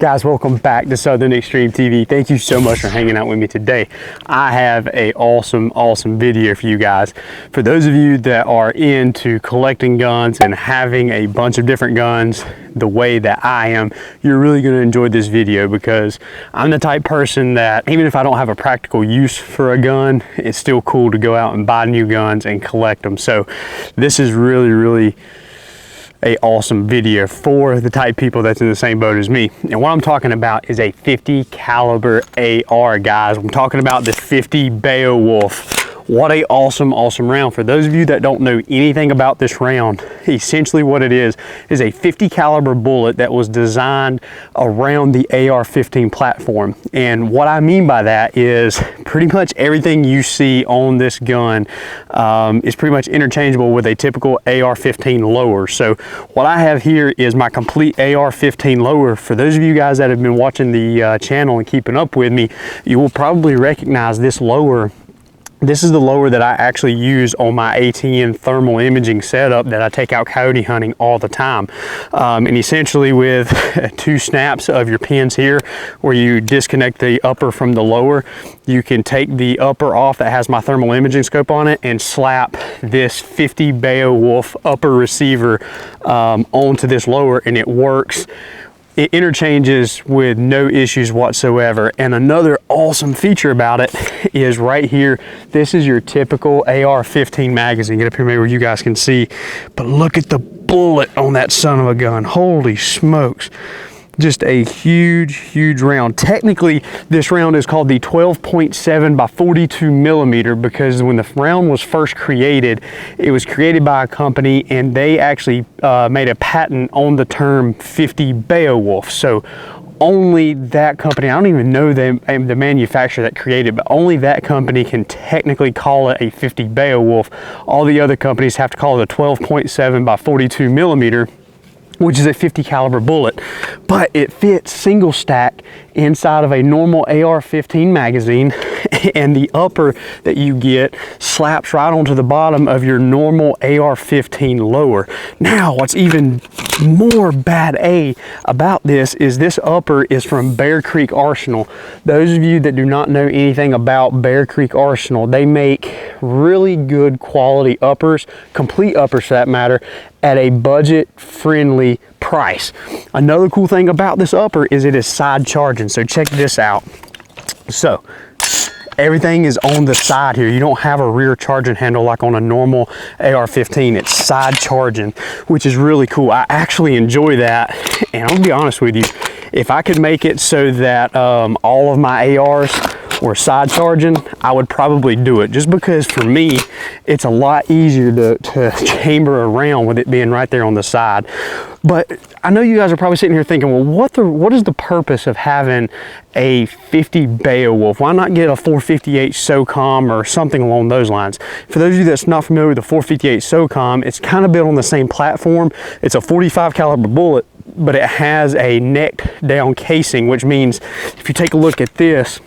Guys, welcome back to Southern Extreme TV. Thank you so much for hanging out with me today. I have a awesome video for you guys. For those of you that are into collecting guns and having a bunch of different guns the way that I am, you're really going to enjoy this video, because I'm the type person that even if I don't have a practical use for a gun, it's still cool to go out and buy new guns and collect them. So this is really a awesome video for the type of people that's in the same boat as me. And what I'm talking about is a 50 caliber AR, guys. I'm talking about the 50 Beowulf. What a awesome round. For those of you that don't know anything about this round, essentially what it is a 50 caliber bullet that was designed around the AR-15 platform. And what I mean by that is pretty much everything you see on this gun is pretty much interchangeable with a typical AR-15 lower. So what I have here is my complete AR-15 lower. For those of you guys that have been watching the channel and keeping up with me, you will probably recognize this lower. This is the lower that I actually use on my ATN thermal imaging setup that I take out coyote hunting all the time. And essentially with 2 snaps of your pins here, where you disconnect the upper from the lower, you can take the upper off that has my thermal imaging scope on it and slap this 50 Beowulf upper receiver onto this lower, and it works. It interchanges with no issues whatsoever. And another awesome feature about it is right here. This is your typical AR-15 magazine. Get up here maybe where you guys can see. But look at the bullet on that son of a gun. Holy smokes. Just a huge round. Technically, this round is called the 12.7 by 42 millimeter because when the round was first created, it was created by a company and they actually made a patent on the term 50 Beowulf. So only that company, I don't even know the manufacturer that created it, but only that company can technically call it a 50 Beowulf. All the other companies have to call it a 12.7 by 42 millimeter, which is a 50 caliber bullet, but it fits single stack inside of a normal AR-15 magazine, and the upper that you get slaps right onto the bottom of your normal AR-15 lower. Now, what's even more bad about this is this upper is from Bear Creek Arsenal. Those of you that do not know anything about Bear Creek Arsenal, they make really good quality uppers, complete uppers for that matter, at a budget-friendly price. Another cool thing about this upper is it is side charging. So check this out. So everything is on the side here. You don't have a rear charging handle like on a normal AR-15. It's side charging, which is really cool. I actually enjoy that. And I'm gonna be honest with you, if I could make it so that all of my ARs or side charging, I would probably do it, just because for me it's a lot easier to chamber around with it being right there on the side. But I know you guys are probably sitting here thinking, well, what is the purpose of having a 50 Beowulf? Why not get a 458 SOCOM or something along those lines? For those of you that's not familiar with the 458 SOCOM, it's kind of built on the same platform. It's a 45 caliber bullet, but it has a necked down casing, which means if you take a look at this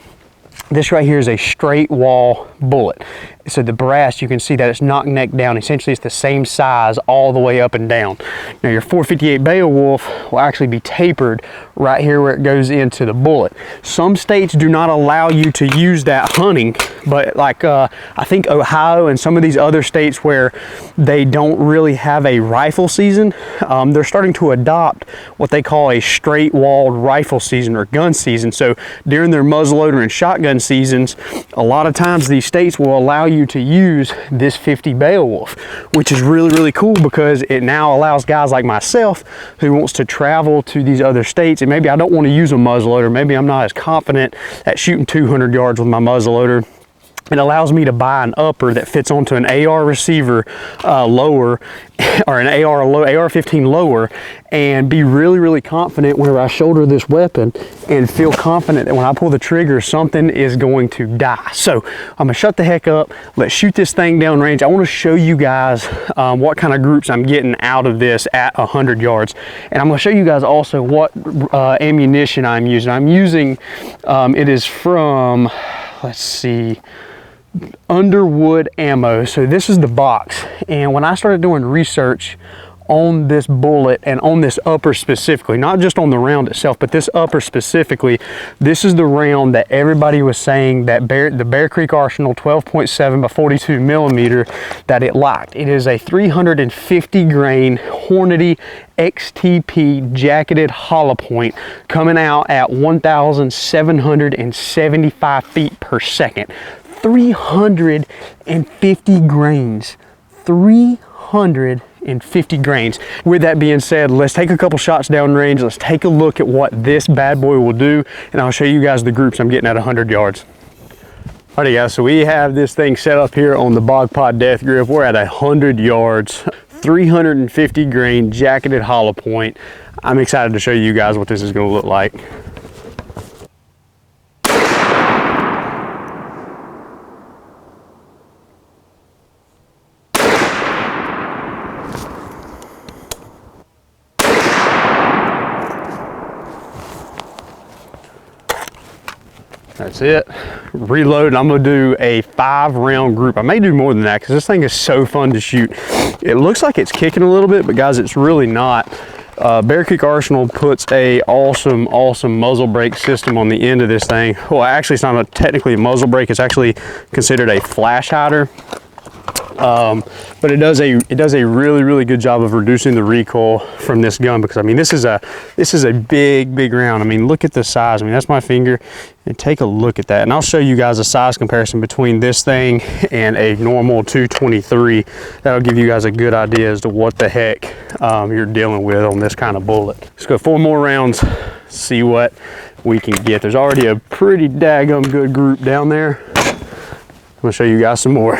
right here is a straight wall bullet. So the brass, you can see that it's not neck down. Essentially, it's the same size all the way up and down. Now, your 458 Beowulf will actually be tapered right here where it goes into the bullet. Some states do not allow you to use that hunting, but like I think Ohio and some of these other states where they don't really have a rifle season, they're starting to adopt what they call a straight-walled rifle season or gun season. So during their muzzleloader and shotgun seasons, a lot of times these states will allow you to use this 50 Beowulf, which is really cool, because it now allows guys like myself who wants to travel to these other states, and maybe I don't want to use a muzzleloader, maybe I'm not as confident at shooting 200 yards with my muzzleloader. It allows me to buy an upper that fits onto an AR receiver lower, or an AR-15 lower, and be really confident whenever I shoulder this weapon, and feel confident that when I pull the trigger, something is going to die. So I'm gonna shut the heck up. Let's shoot this thing down range. I want to show you guys what kind of groups I'm getting out of this at 100 yards, and I'm gonna show you guys also what ammunition I'm using. It is from, let's see, Underwood Ammo. So this is the box, and when I started doing research on this bullet and on this upper specifically, not just on the round itself, but this upper specifically. This is the round that everybody was saying that the Bear Creek Arsenal 12.7 by 42 millimeter that it locked. It is a 350 grain Hornady XTP jacketed hollow point coming out at 1,775 feet per second. 350 grains. 350 grains. With that being said, let's take a couple shots downrange. Let's take a look at what this bad boy will do, and I'll show you guys the groups I'm getting at 100 yards. Alrighty guys, so we have this thing set up here on the Bog Pod Death Grip. We're at 100 yards, 350 grain jacketed hollow point. I'm excited to show you guys what this is going to look like. That's it. Reload. I'm gonna do a 5-round group. I may do more than that because this thing is so fun to shoot. It looks like it's kicking a little bit, but guys, it's really not. Bear Creek Arsenal puts a awesome muzzle brake system on the end of this thing. Well, actually, it's not technically a muzzle brake. It's actually considered a flash hider. But it does a really good job of reducing the recoil from this gun, because I mean this is a big round. I mean, look at the size. I mean, that's my finger, and take a look at that. And I'll show you guys a size comparison between this thing and a normal 223. That'll give you guys a good idea as to what the heck you're dealing with on this kind of bullet. Let's go 4 more rounds, see what we can get. There's already a pretty daggum good group down there. I'm gonna show you guys some more.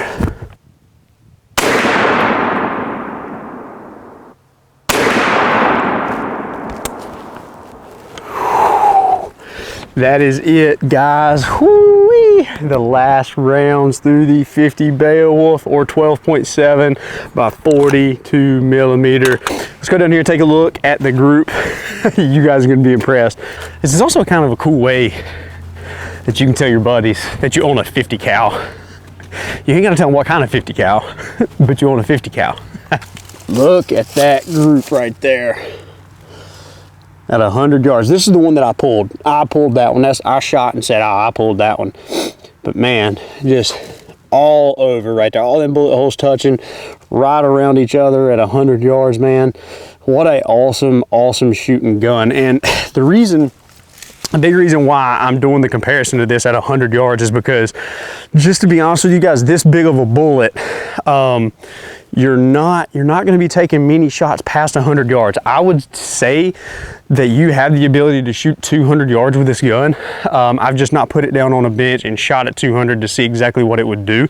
That is it, guys. Whoo-wee. The last rounds through the 50 Beowulf, or 12.7 by 42 millimeter. Let's go down here and take a look at the group. You guys are gonna be impressed. This is also kind of a cool way that you can tell your buddies that you own a 50 cal. You ain't gotta tell them what kind of 50 cal, but you own a 50 cal. Look at that group right there. At 100 yards. This is the one that I pulled. I pulled that one. I shot and said, oh, I pulled that one. But man, just all over right there. All them bullet holes touching right around each other at 100 yards, man. What a awesome shooting gun. And the big reason why I'm doing the comparison to this at 100 yards is because, just to be honest with you guys, this big of a bullet, you're not going to be taking many shots past 100 yards. I would say that you have the ability to shoot 200 yards with this gun. I've just not put it down on a bench and shot at 200 to see exactly what it would do.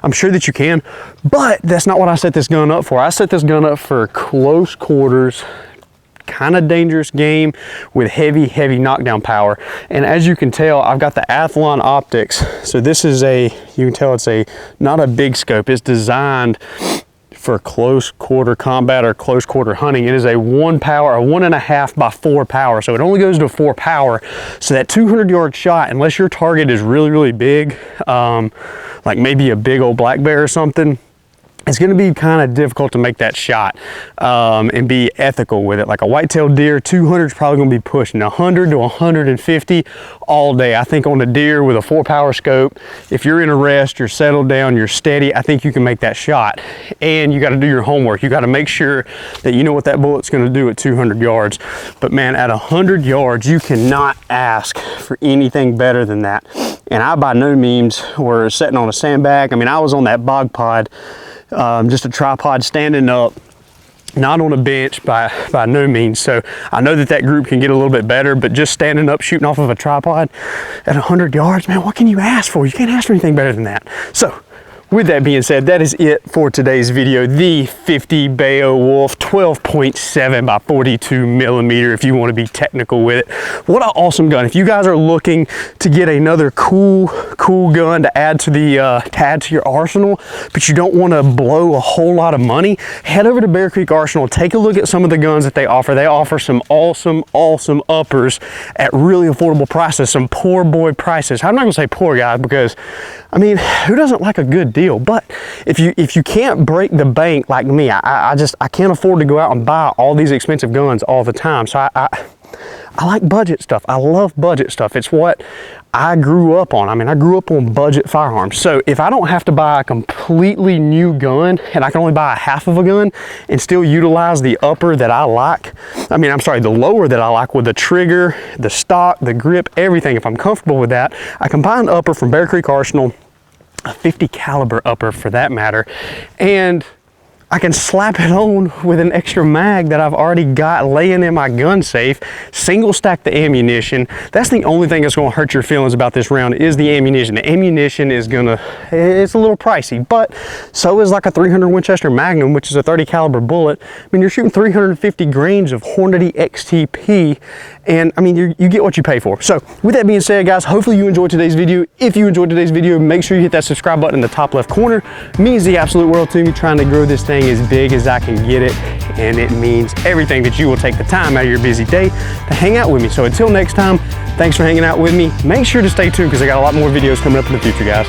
I'm sure that you can, but that's not what I set this gun up for. I set this gun up for close quarters, kind of dangerous game with heavy knockdown power. And as you can tell, I've got the Athlon Optics. So this is you can tell it's not a big scope. It's designed for close quarter combat or close quarter hunting. It is a 1.5 by 4 power. So it only goes to 4 power. So that 200 yard shot, unless your target is really big, like maybe a big old black bear or something, it's going to be kind of difficult to make that shot and be ethical with it. Like a white-tailed deer, 200 is probably going to be pushing 100 to 150 all day. I think on a deer with a 4 power scope, if you're in a rest, you're settled down, you're steady, I think you can make that shot. And you got to do your homework. You got to make sure that you know what that bullet's going to do at 200 yards. But man, at 100 yards, you cannot ask for anything better than that. And I by no means were sitting on a sandbag. I mean, I was on that bog pod, just a tripod standing up, not on a bench by no means. So I know that group can get a little bit better, but just standing up shooting off of a tripod at 100 yards, man, what can you ask for? You can't ask for anything better than that. So with that being said, that is it for today's video. The 50 Beowulf 12.7 by 42 millimeter, if you want to be technical with it. What an awesome gun. If you guys are looking to get another cool gun to add to your arsenal, but you don't want to blow a whole lot of money, head over to Bear Creek Arsenal. Take a look at some of the guns that they offer. They offer some awesome uppers at really affordable prices, some poor boy prices. I'm not gonna say poor, guys, because I mean, who doesn't like a good deal? But if you can't break the bank like me, I can't afford to go out and buy all these expensive guns all the time. So I like budget stuff. I love budget stuff. It's what I grew up on. I mean, I grew up on budget firearms. So if I don't have to buy a completely new gun and I can only buy a half of a gun and still utilize the upper that I like, I mean, I'm sorry, the lower that I like with the trigger, the stock, the grip, everything, if I'm comfortable with that, I can buy an upper from Bear Creek Arsenal, a 50 caliber upper for that matter, and I can slap it on with an extra mag that I've already got laying in my gun safe, single stack the ammunition. That's the only thing that's gonna hurt your feelings about this round is the ammunition. The ammunition is it's a little pricey, but so is like a 300 Winchester Magnum, which is a 30 caliber bullet. I mean, you're shooting 350 grains of Hornady XTP, and I mean, you get what you pay for. So with that being said, guys, hopefully you enjoyed today's video. If you enjoyed today's video, make sure you hit that subscribe button in the top left corner. It means the absolute world to me, trying to grow this thing as big as I can get it, and it means everything that you will take the time out of your busy day to hang out with me. So until next time, thanks for hanging out with me. Make sure to stay tuned because I got a lot more videos coming up in the future, guys.